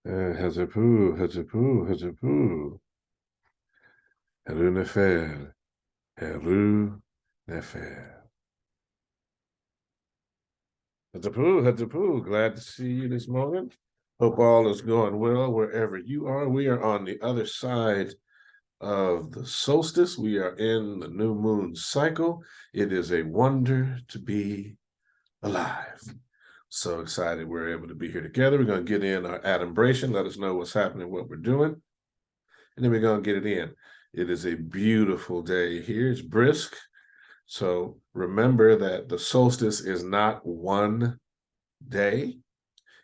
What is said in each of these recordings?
Hajapoo, hajapoo, hajapoo. Heru nefer, heru nefer. Hajapoo, hajapoo. Glad to see you this morning. Hope all is going well wherever you are. We are on the other side of the solstice. We are in the new moon cycle. It is a wonder to be alive. So excited we're able to be here together. We're going to get in our adumbration, let us know what's happening, what we're doing, and then we're going to get it in. It is a beautiful day here. It's brisk. So remember that the solstice is not one day.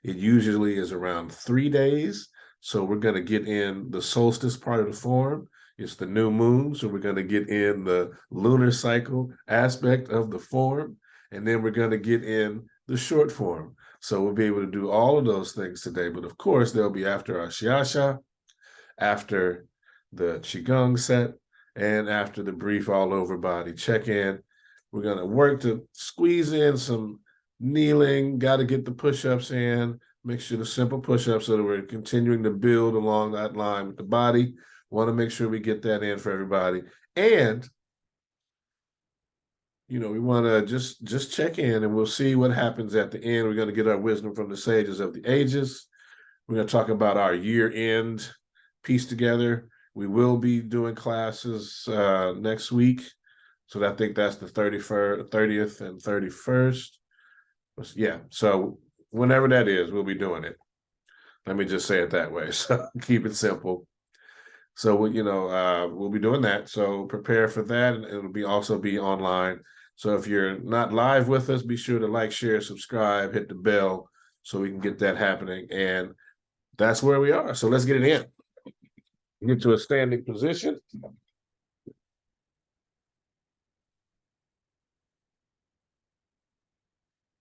It usually is around 3 days. So we're going to get in the solstice part of the form. It's the new moon. So we're going to get in the lunar cycle aspect of the form. And then we're going to get in the short form. So we'll be able to do all of those things today. But of course, they'll be after our Shaashaa, after the Qigong set, and after the brief all over body check-in. We're going to work to squeeze in some kneeling, got to get the push-ups in, make sure the simple push-ups so that we're continuing to build along that line with the body. Want to make sure we get that in for everybody. And we want to just check in, and we'll see what happens at the end. We're going to get our wisdom from the sages of the ages. We're going to talk about our year-end piece together. We will be doing classes next week. So I think that's the 31st, 30th and 31st. Yeah, so whenever that is, we'll be doing it. Let me just say it that way. So keep it simple. So we'll be doing that. So prepare for that, and it'll also be online. So if you're not live with us, be sure to like, share, subscribe, hit the bell so we can get that happening. And that's where we are. So let's get it in. Get to a standing position.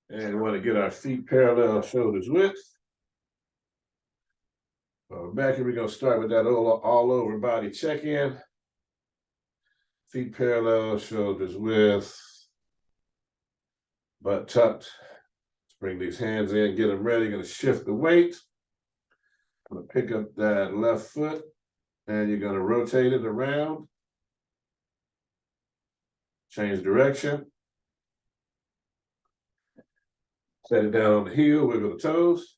And we want to get our feet parallel, shoulders width. Back here, we're going to start with that all over body check-in. Feet parallel, shoulders width, butt tucked. Let's bring these hands in, get them ready. Going to shift the weight. I'm going to pick up that left foot, and you're going to rotate it around. Change direction. Set it down on the heel, wiggle the toes.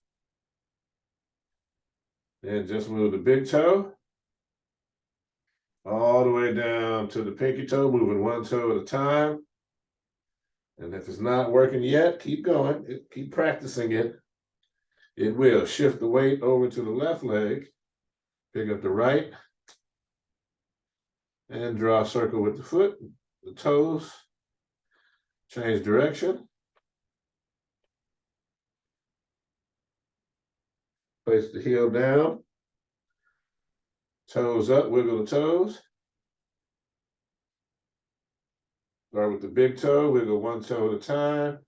Then just move the big toe all the way down to the pinky toe, moving one toe at a time. And if it's not working yet, keep going. Keep practicing it. It will. Shift the weight over to the left leg. Pick up the right. And draw a circle with the foot, the toes. Change direction. Place the heel down. Toes up, wiggle the toes. Start with the big toe, wiggle one toe at a time.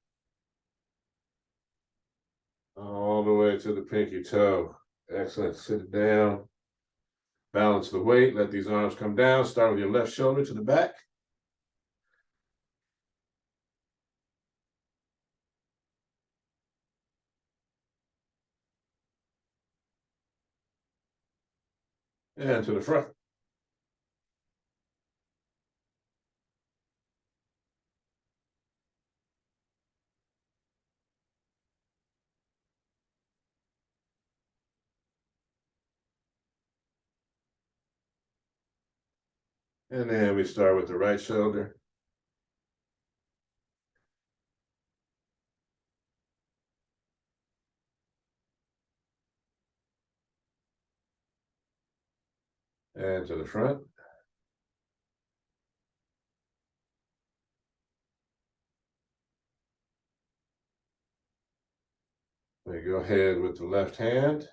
All the way to the pinky toe. Excellent. Sit it down. Balance the weight. Let these arms come down. Start with your left shoulder to the back. And to the front. And then we start with the right shoulder. And to the front. We go ahead with the left hand.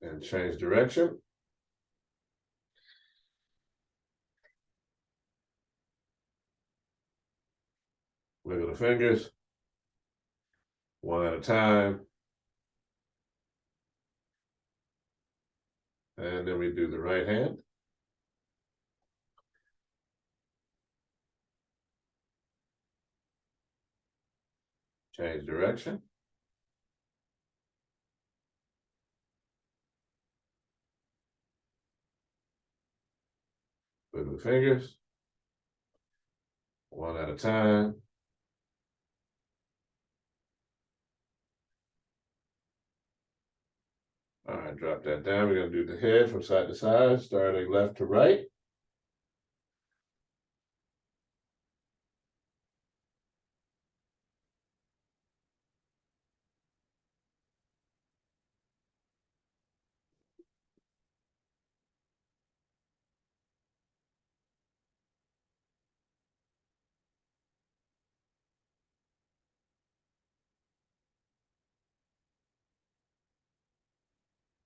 And change direction. Wiggle the fingers. One at a time. And then we do the right hand. Change direction. Move the fingers. One at a time. All right, drop that down. We're going to do the head from side to side, starting left to right.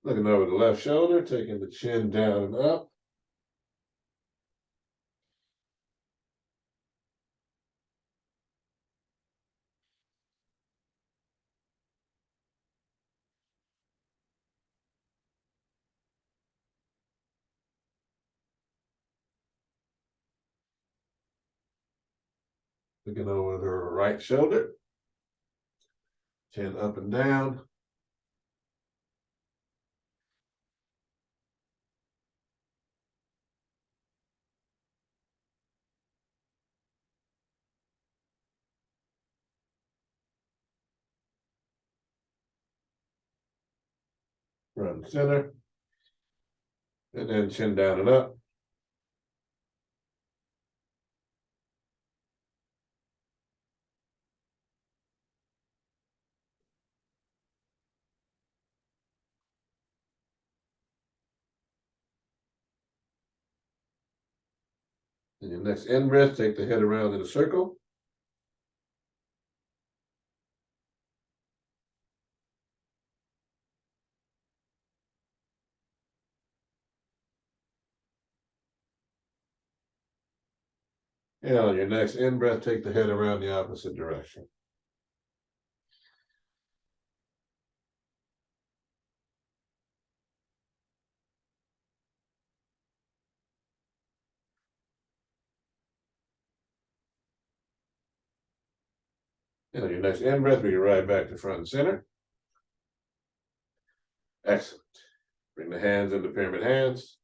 Looking over the left shoulder, taking the chin down and up. Looking over the right shoulder, chin up and down. Front and center. And then chin down and up. And your next in breath, take the head around in a circle. And on your next in breath, take the head around the opposite direction. And on your next in breath, we right back to front and center. Excellent. Bring the hands into pyramid hands.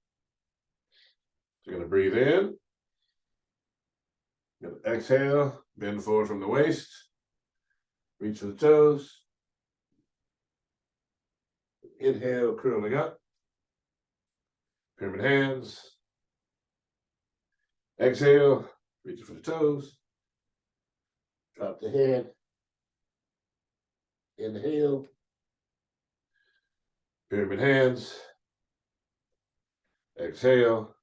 You're going to breathe in. You're going to exhale, bend forward from the waist. Reach for the toes. Inhale, curling up. Pyramid hands. Exhale, reach for the toes. Drop the head. Inhale. Pyramid hands. Exhale.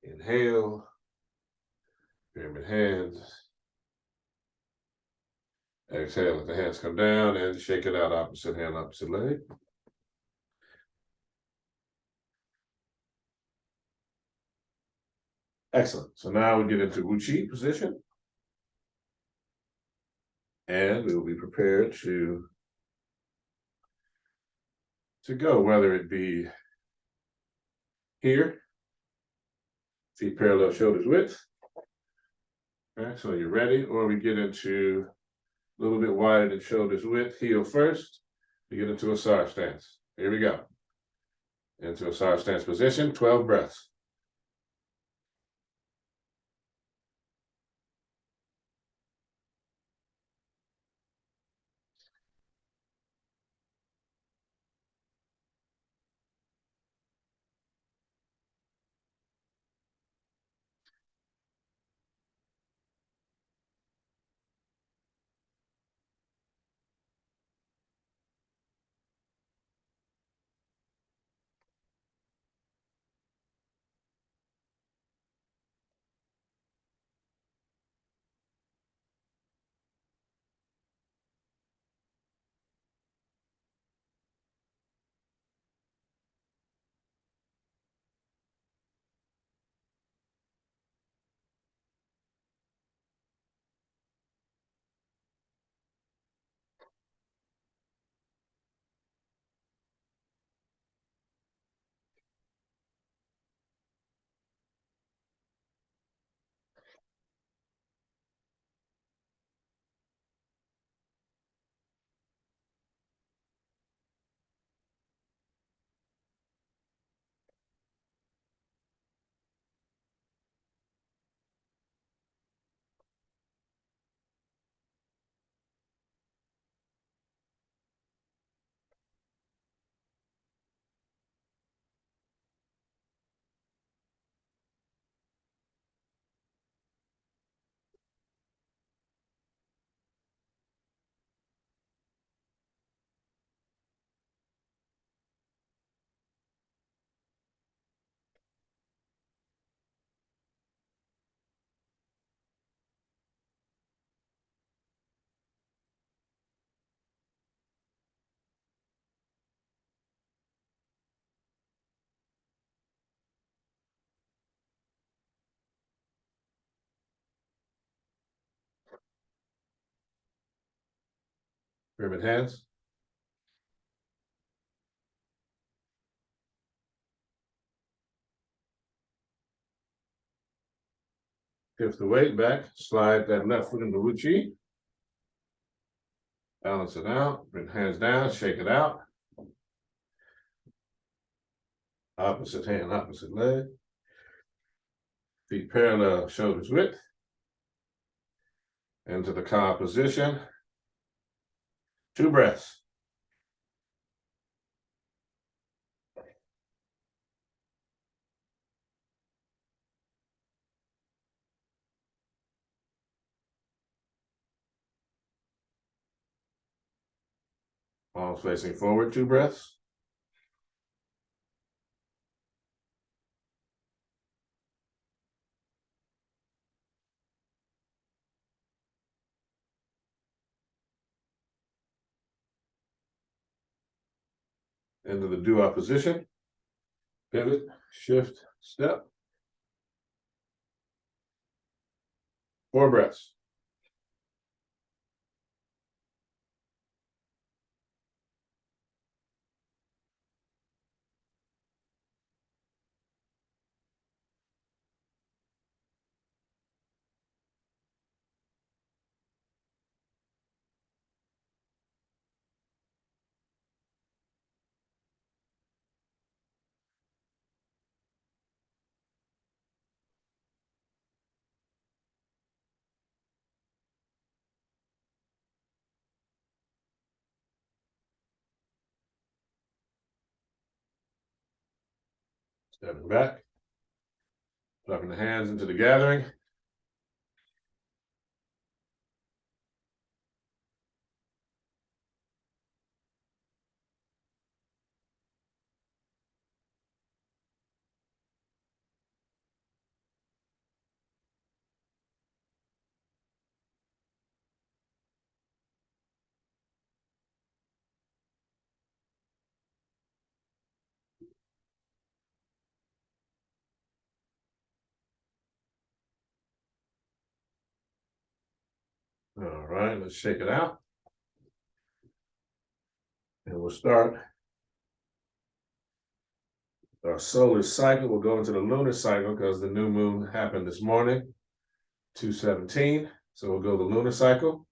Inhale. Pyramid hands. Exhale, let the hands come down and shake it out, opposite hand, opposite leg. Excellent. So now we get into Wu Chi position. And we will be prepared to go, whether it be here, feet parallel, shoulders width. Okay, so you're ready, or we get into a little bit wider than shoulders width, heel first. We get into Asar stance. Here we go. Into Asar stance position, 12 breaths. Pyramid hands. Shift the weight back, slide that left foot into Wuchi. Balance it out, bring hands down, shake it out. Opposite hand, opposite leg. Feet parallel, shoulders width. Into the KhASA position. 2 breaths. Palms facing forward, 2 breaths. Into the dua position. Pivot, shift, step. 4 breaths. Stepping back. Dropping the hands into the gathering. All right, let's shake it out. And we'll start our solar cycle. We'll go into the lunar cycle because the new moon happened this morning, 2/17. So we'll go the lunar cycle.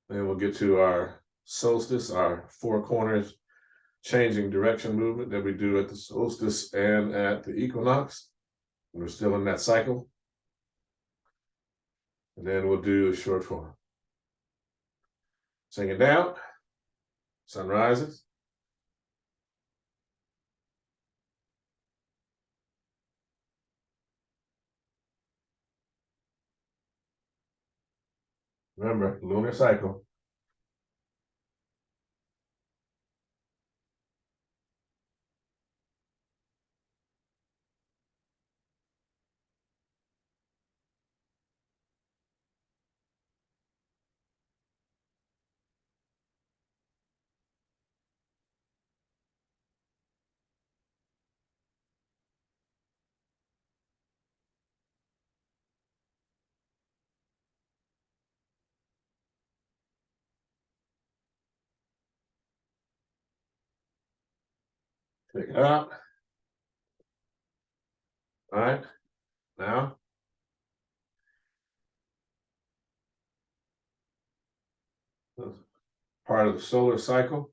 Then we'll get to our solstice, our 4 corners changing direction movement that we do at the solstice and at the equinox. We're still in that cycle. And then we'll do a short form. Sing it down. Sun rises. Remember, lunar cycle. Take it out. All right. Now, part of the solar cycle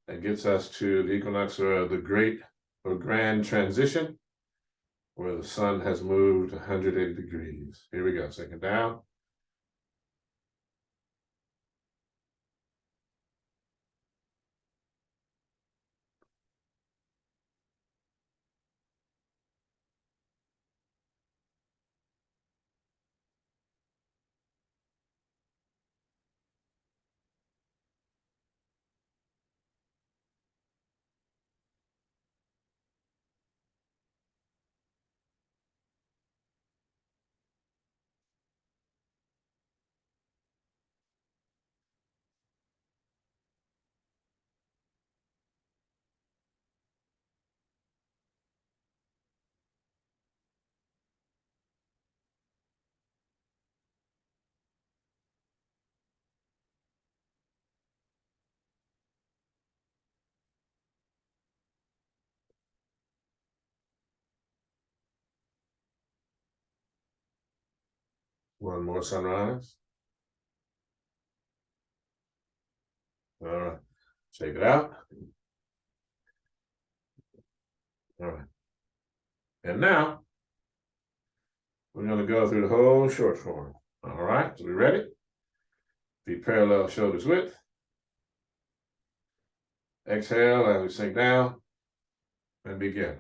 that gets us to the equinox or the great or grand transition, where the sun has moved 180 degrees. Here we go. Take it down. One more sunrise. All right. Shake it out. All right. And now we're going to go through the whole short form. All right. So we ready? Feet parallel, shoulders width. Exhale as we sink down and begin.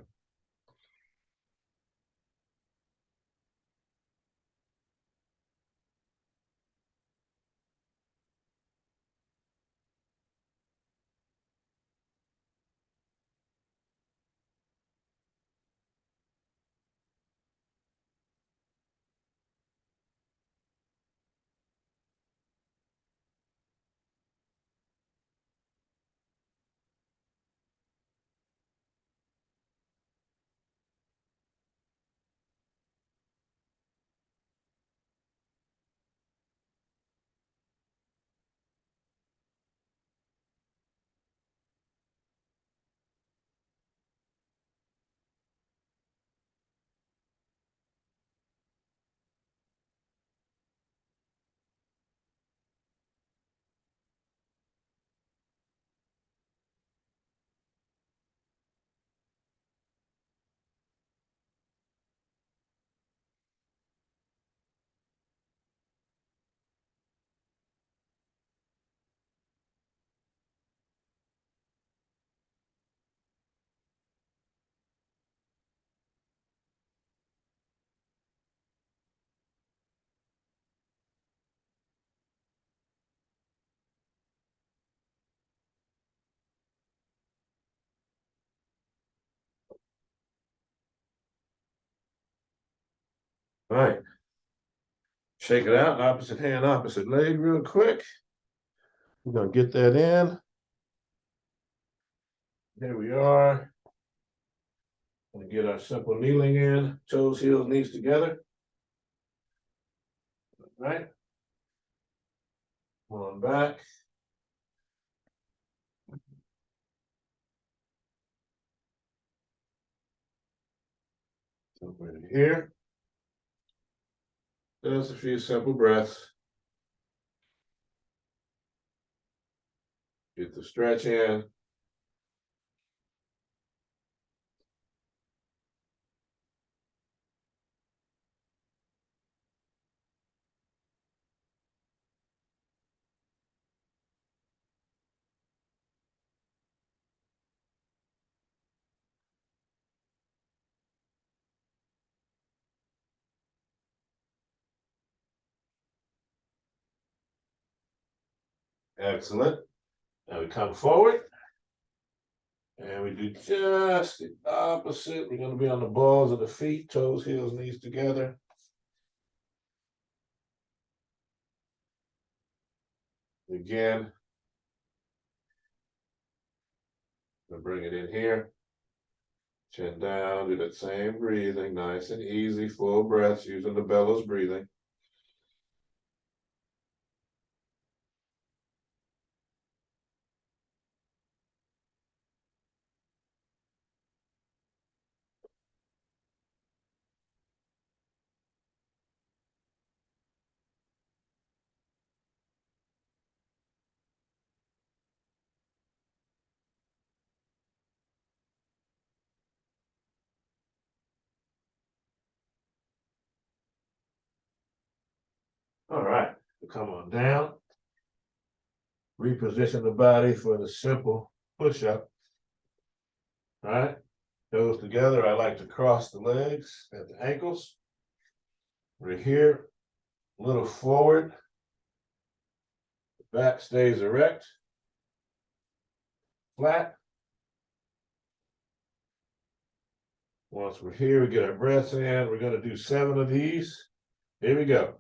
All right. Shake it out. Opposite hand, opposite leg real quick. We're going to get that in. Here we are. Going to get our simple kneeling in. Toes, heels, knees together. All right. Come on back. Over here. Just a few simple breaths. Get the stretch in. Excellent. Now we come forward. And we do just the opposite. We're going to be on the balls of the feet, toes, heels, knees together. Again, we'll bring it in here. Chin down, do that same breathing, nice and easy, full breaths using the bellows breathing. All right, come on down. Reposition the body for the simple push-up. All right, toes together. I like to cross the legs at the ankles. We're here, a little forward. The back stays erect, flat. Once we're here, we get our breaths in. We're going to do 7 of these. Here we go.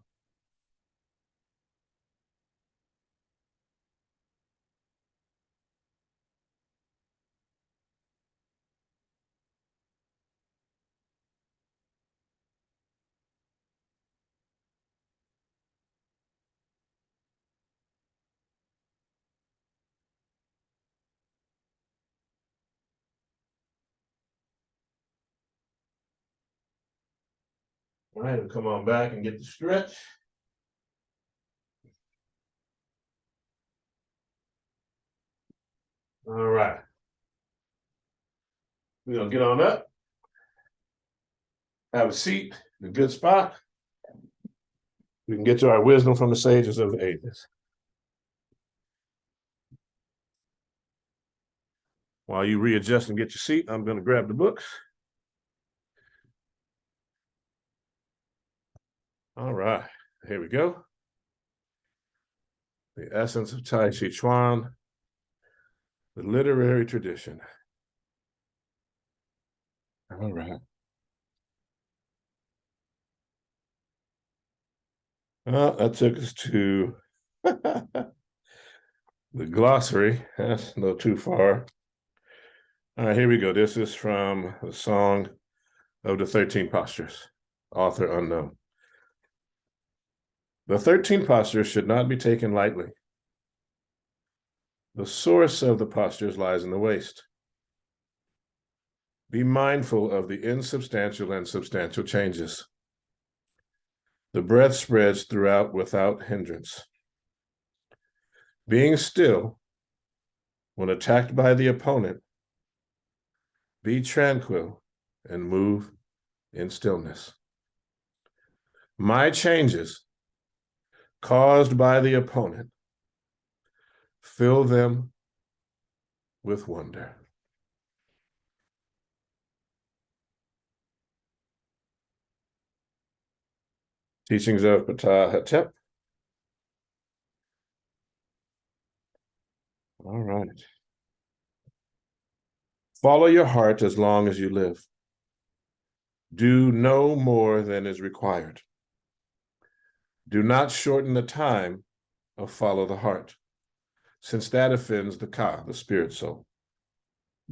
All right, we'll come on back and get the stretch. All right. We're gonna get on up. Have a seat in a good spot. We can get to our wisdom from the sages of the ages. While you readjust and get your seat, I'm going to grab the books. All right, here we go. The Essence of Tai Chi Chuan, the literary tradition. All right. That took us to the glossary. That's no too far. All right, here we go. This is from the Song of the 13 Postures, author unknown. The 13 postures should not be taken lightly. The source of the postures lies in the waist. Be mindful of the insubstantial and substantial changes. The breath spreads throughout without hindrance. Being still, when attacked by the opponent, be tranquil and move in stillness. My changes, caused by the opponent, fill them with wonder. Teachings of Ptah Hetep. All right. Follow your heart as long as you live. Do no more than is required. Do not shorten the time of follow the heart, since that offends the Ka, the spirit soul.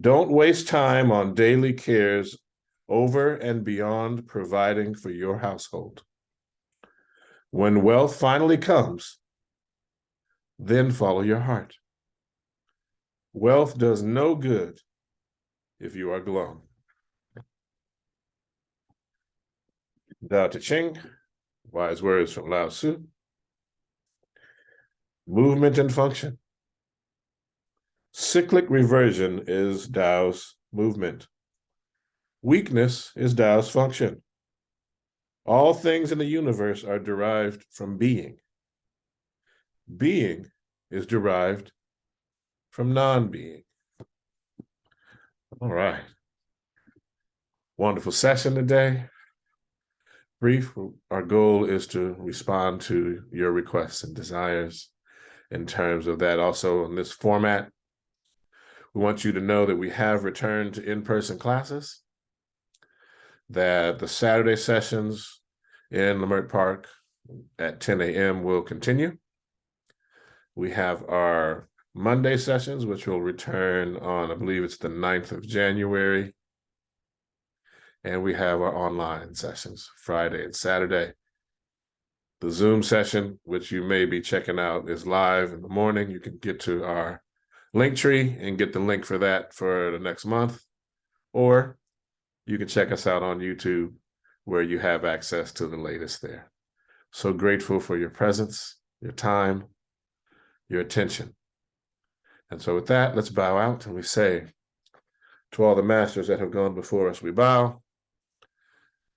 Don't waste time on daily cares over and beyond providing for your household. When wealth finally comes, then follow your heart. Wealth does no good if you are glum. Tao Te Ching, wise words from Lao Tzu. Movement and function. Cyclic reversion is Tao's movement. Weakness is Tao's function. All things in the universe are derived from being. Being is derived from non-being. All right. Wonderful session today. Brief. Our goal is to respond to your requests and desires in terms of that. Also, in this format, we want you to know that we have returned to in-person classes, that the Saturday sessions in Leimert Park at 10 a.m. will continue. We have our Monday sessions, which will return on, I believe it's the 9th of January. And we have our online sessions, Friday and Saturday. The Zoom session, which you may be checking out, is live in the morning. You can get to our link tree and get the link for that for the next month. Or you can check us out on YouTube, where you have access to the latest there. So grateful for your presence, your time, your attention. And so with that, let's bow out and we say, to all the masters that have gone before us, we bow.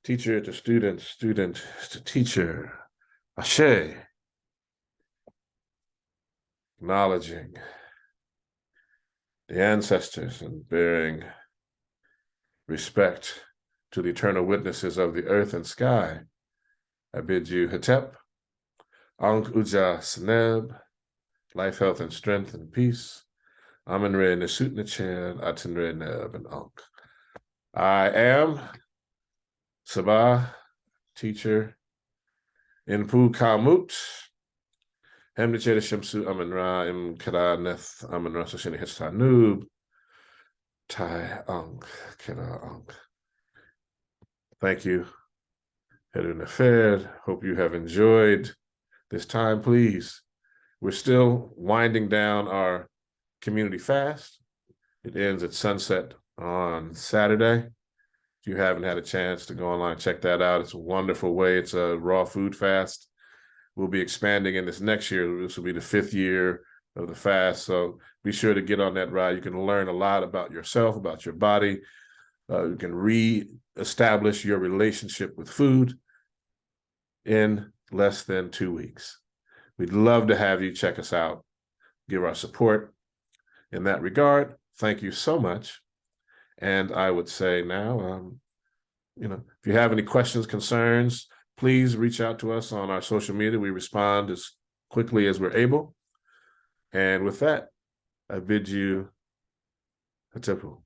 Teacher to student, student to teacher. Ashe. Acknowledging the ancestors and bearing respect to the eternal witnesses of the earth and sky. I bid you Hetep, Ankh Uja Seneb, life, health, and strength and peace. Amen Re Nesut Nechen, Aten Re Neb and Ankh. I am Sabah, teacher, Inpu Kamut, Hem Nechere Shemsu Amen Ra, Im Kera Neth Amen Ra Sosheni Hestanub, Tai Ankh, Kera Ankh. Thank you, Hedu Nefed. Hope you have enjoyed this time. Please, we're still winding down our community fast. It ends at sunset on Saturday. If you haven't had a chance to go online, check that out. It's a wonderful way. It's a raw food fast. We'll be expanding in this next year. This will be the 5th year of the fast. So be sure to get on that ride. You can learn a lot about yourself, about your body. You can re-establish your relationship with food in less than 2 weeks. We'd love to have you check us out, give our support in that regard. Thank you so much. And I would say now, if you have any questions, concerns, please reach out to us on our social media. We respond as quickly as we're able. And with that, I bid you a tipu.